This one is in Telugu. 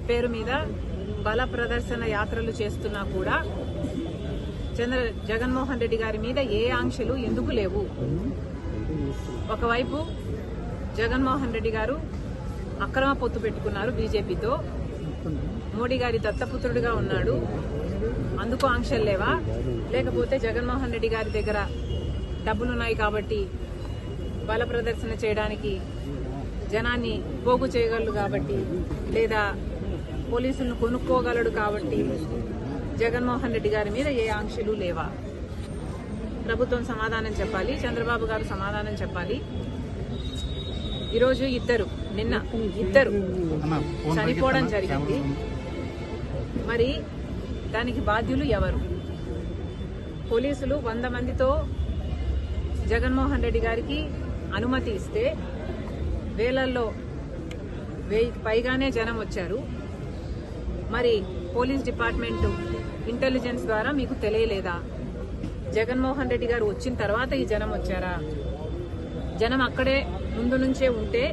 పేరు మీద బల ప్రదర్శన యాత్రలు చేస్తున్నా కూడా జగన్మోహన్ రెడ్డి గారి మీద ఏ ఆంక్షలు ఎందుకు లేవు? ఒకవైపు జగన్మోహన్ రెడ్డి గారు అక్రమ పొత్తు పెట్టుకున్నారు బీజేపీతో, మోడీ గారి దత్తపుత్రుడిగా ఉన్నాడు, అందుకు ఆంక్షలు లేవా? లేకపోతే జగన్మోహన్ రెడ్డి గారి దగ్గర డబ్బులున్నాయి కాబట్టి బల ప్రదర్శన చేయడానికి జనాన్ని పోగు చేయగలడు కాబట్టి, లేదా పోలీసులను కొనుక్కోగలడు కాబట్టి జగన్మోహన్ రెడ్డి గారి మీద ఏ ఆంక్షలు లేవా? ప్రభుత్వం సమాధానం చెప్పాలి, చంద్రబాబు గారు సమాధానం చెప్పాలి. ఈరోజు నిన్న ఇద్దరు చనిపోవడం జరిగింది. మరి దానికి బాధ్యులు ఎవరు? పోలీసులు 100 మందితో జగన్మోహన్ రెడ్డి గారికి అనుమతి ఇస్తే వేలల్లో 1000కి పైగానే జనం వచ్చారు. మరి పోలీస్ డిపార్ట్మెంట్ ఇంటెలిజెన్స్ ద్వారా మీకు తెలియలేదా? జగన్మోహన్ రెడ్డి గారు వచ్చిన తర్వాత ఈ జనం వచ్చారా? జనం అక్కడే ముందు నుంచే ఉంటే